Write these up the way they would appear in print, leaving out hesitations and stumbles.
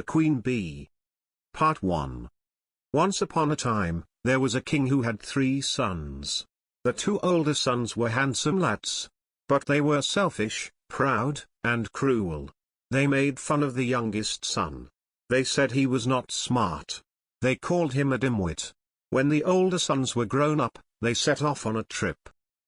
Queen Bee. Part 1. Once upon a time, there was a king who had 3 sons. The 2 older sons were handsome lads. But they were selfish, proud, and cruel. They made fun of the youngest son. They said he was not smart. They called him a dimwit. When the older sons were grown up, they set off on a trip.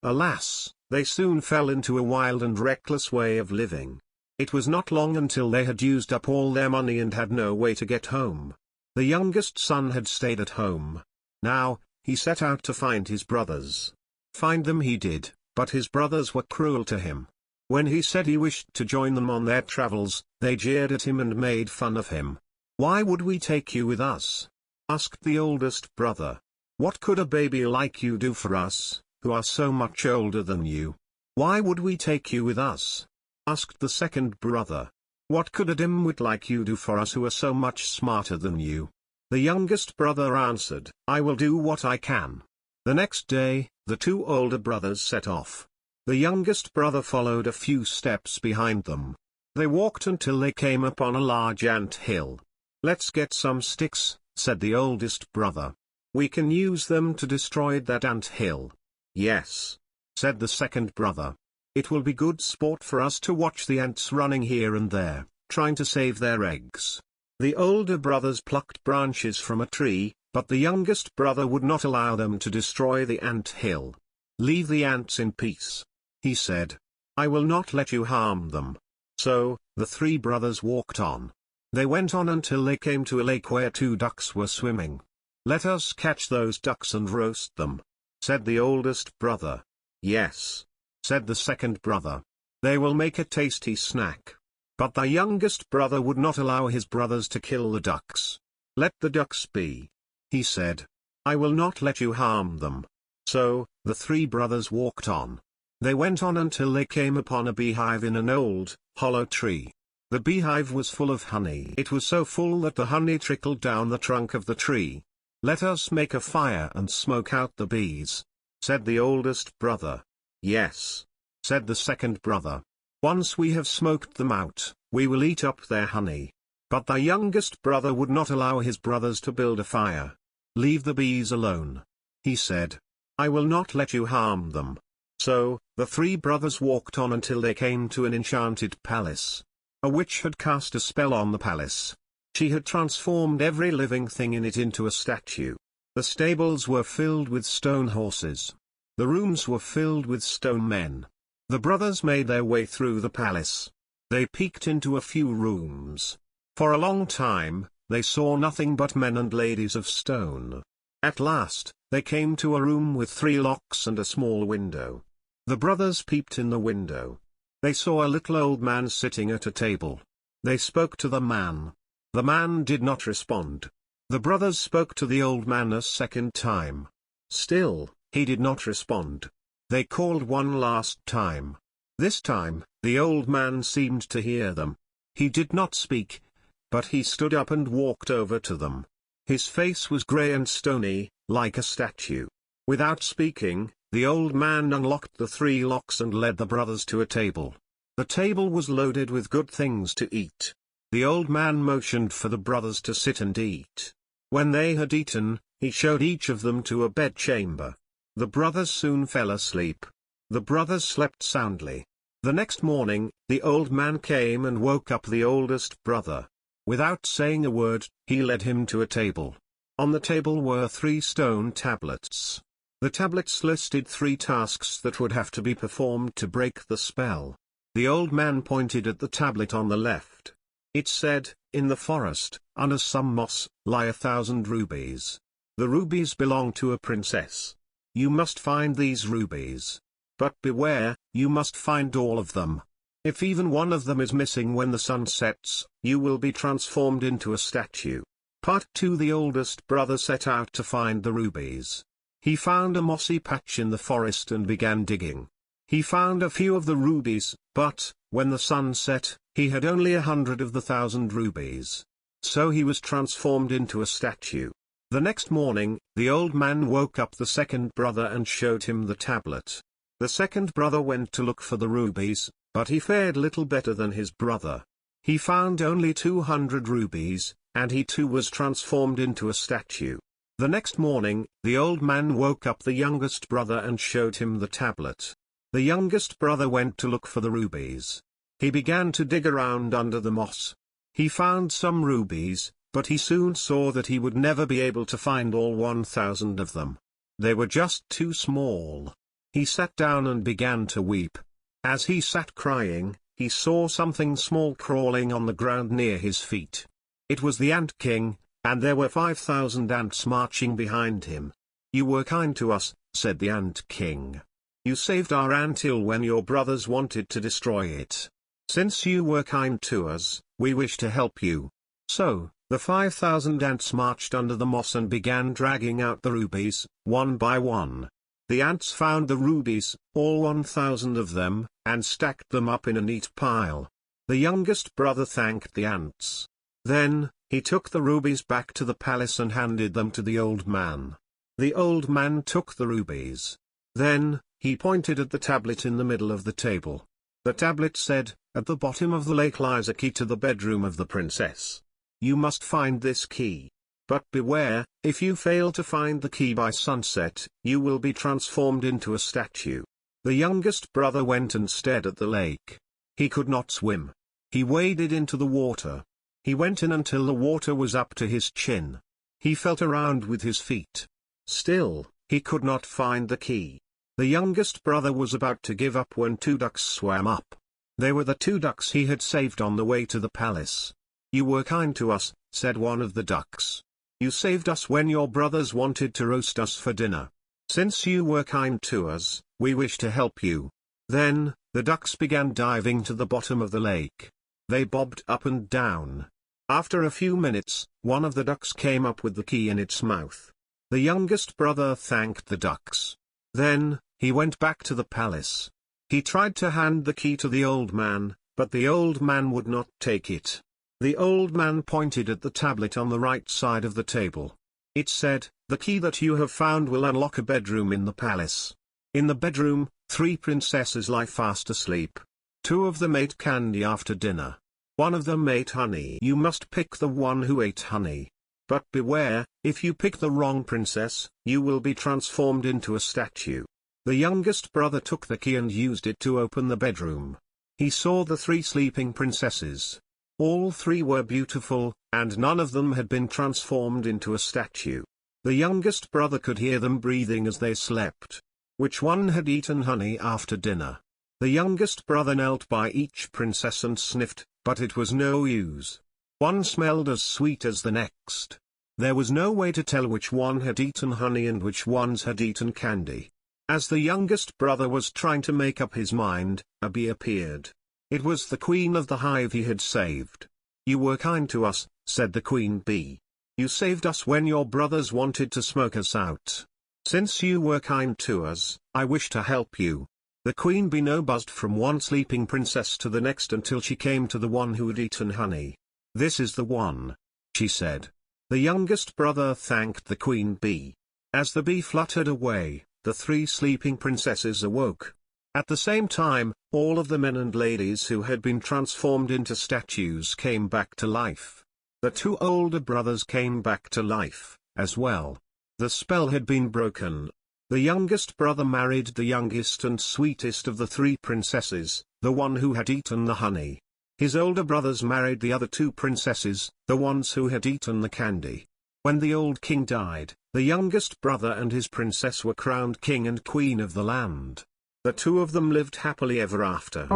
Alas, they soon fell into a wild and reckless way of living. It was not long until they had used up all their money and had no way to get home. The youngest son had stayed at home. Now, he set out to find his brothers. Find them he did, but his brothers were cruel to him. When he said he wished to join them on their travels, they jeered at him and made fun of him. "Why would we take you with us?" asked the oldest brother. "What could a baby like you do for us, who are so much older than you?" "Why would we take you with us?" asked the second brother. "What could a dimwit like you do for us who are so much smarter than you?" The youngest brother answered, "I will do what I can." The next day, the 2 older brothers set off. The youngest brother followed a few steps behind them. They walked until they came upon a large ant hill. "Let's get some sticks," said the oldest brother. "We can use them to destroy that ant hill." "Yes," said the second brother. "It will be good sport for us to watch the ants running here and there, trying to save their eggs." The older brothers plucked branches from a tree, but the youngest brother would not allow them to destroy the ant hill. "Leave the ants in peace," he said. "I will not let you harm them." So, the 3 brothers walked on. They went on until they came to a lake where 2 ducks were swimming. "Let us catch those ducks and roast them," said the oldest brother. "Yes," said the second brother. "They will make a tasty snack." But the youngest brother would not allow his brothers to kill the ducks. "Let the ducks be," he said. "I will not let you harm them." So, the 3 brothers walked on. They went on until they came upon a beehive in an old, hollow tree. The beehive was full of honey. It was so full that the honey trickled down the trunk of the tree. "Let us make a fire and smoke out the bees," said the oldest brother. "Yes," said the second brother. "Once we have smoked them out, we will eat up their honey." But the youngest brother would not allow his brothers to build a fire. "Leave the bees alone," he said. "I will not let you harm them." So, the 3 brothers walked on until they came to an enchanted palace. A witch had cast a spell on the palace. She had transformed every living thing in it into a statue. The stables were filled with stone horses. The rooms were filled with stone men. The brothers made their way through the palace. They peeked into a few rooms. For a long time, they saw nothing but men and ladies of stone. At last, they came to a room with 3 locks and a small window. The brothers peeped in the window. They saw a little old man sitting at a table. They spoke to the man. The man did not respond. The brothers spoke to the old man a second time. Still, he did not respond. They called one last time. This time, the old man seemed to hear them. He did not speak, but he stood up and walked over to them. His face was grey and stony, like a statue. Without speaking, the old man unlocked the 3 locks and led the brothers to a table. The table was loaded with good things to eat. The old man motioned for the brothers to sit and eat. When they had eaten, he showed each of them to a bedchamber. The brothers soon fell asleep. The brothers slept soundly. The next morning, the old man came and woke up the oldest brother. Without saying a word, he led him to a table. On the table were 3 stone tablets. The tablets listed 3 tasks that would have to be performed to break the spell. The old man pointed at the tablet on the left. It said, "In the forest, under some moss, lie 1,000 rubies. The rubies belong to a princess. You must find these rubies. But beware, you must find all of them. If even one of them is missing when the sun sets, you will be transformed into a statue." Part 2. The oldest brother set out to find the rubies. He found a mossy patch in the forest and began digging. He found a few of the rubies, but, when the sun set, he had only 100 of the 1,000 rubies. So he was transformed into a statue. The next morning, the old man woke up the second brother and showed him the tablet. The second brother went to look for the rubies, but he fared little better than his brother. He found only 200 rubies, and he too was transformed into a statue. The next morning, the old man woke up the youngest brother and showed him the tablet. The youngest brother went to look for the rubies. He began to dig around under the moss. He found some rubies, but he soon saw that he would never be able to find all 1,000 of them. They were just too small. He sat down and began to weep. As he sat crying, he saw something small crawling on the ground near his feet. It was the Ant King, and there were 5,000 ants marching behind him. "You were kind to us," said the Ant King. "You saved our anthill when your brothers wanted to destroy it. Since you were kind to us, we wish to help you." So, the 5,000 ants marched under the moss and began dragging out the rubies, one by one. The ants found the rubies, all 1,000 of them, and stacked them up in a neat pile. The youngest brother thanked the ants. Then, he took the rubies back to the palace and handed them to the old man. The old man took the rubies. Then, he pointed at the tablet in the middle of the table. The tablet said, "At the bottom of the lake lies a key to the bedroom of the princess. You must find this key. But beware, if you fail to find the key by sunset, you will be transformed into a statue." The youngest brother went and stared at the lake. He could not swim. He waded into the water. He went in until the water was up to his chin. He felt around with his feet. Still, he could not find the key. The youngest brother was about to give up when 2 ducks swam up. They were the 2 ducks he had saved on the way to the palace. "You were kind to us," said one of the ducks. "You saved us when your brothers wanted to roast us for dinner. Since you were kind to us, we wish to help you." Then, the ducks began diving to the bottom of the lake. They bobbed up and down. After a few minutes, one of the ducks came up with the key in its mouth. The youngest brother thanked the ducks. Then, he went back to the palace. He tried to hand the key to the old man, but the old man would not take it. The old man pointed at the tablet on the right side of the table. It said, "The key that you have found will unlock a bedroom in the palace. In the bedroom, 3 princesses lie fast asleep. 2 of them ate candy after dinner. 1 of them ate honey. You must pick the one who ate honey. But beware, if you pick the wrong princess, you will be transformed into a statue." The youngest brother took the key and used it to open the bedroom. He saw the 3 sleeping princesses. All 3 were beautiful, and none of them had been transformed into a statue. The youngest brother could hear them breathing as they slept. Which one had eaten honey after dinner? The youngest brother knelt by each princess and sniffed, but it was no use. One smelled as sweet as the next. There was no way to tell which one had eaten honey and which ones had eaten candy. As the youngest brother was trying to make up his mind, a bee appeared. It was the queen of the hive he had saved. "You were kind to us," said the queen bee. "You saved us when your brothers wanted to smoke us out. Since you were kind to us, I wish to help you." The queen bee buzzed from one sleeping princess to the next until she came to the one who had eaten honey. "This is the one," she said. The youngest brother thanked the queen bee. As the bee fluttered away, the 3 sleeping princesses awoke. At the same time, all of the men and ladies who had been transformed into statues came back to life. The 2 older brothers came back to life, as well. The spell had been broken. The youngest brother married the youngest and sweetest of the 3 princesses, the one who had eaten the honey. His older brothers married the other 2 princesses, the ones who had eaten the candy. When the old king died, the youngest brother and his princess were crowned king and queen of the land. The 2 of them lived happily ever after.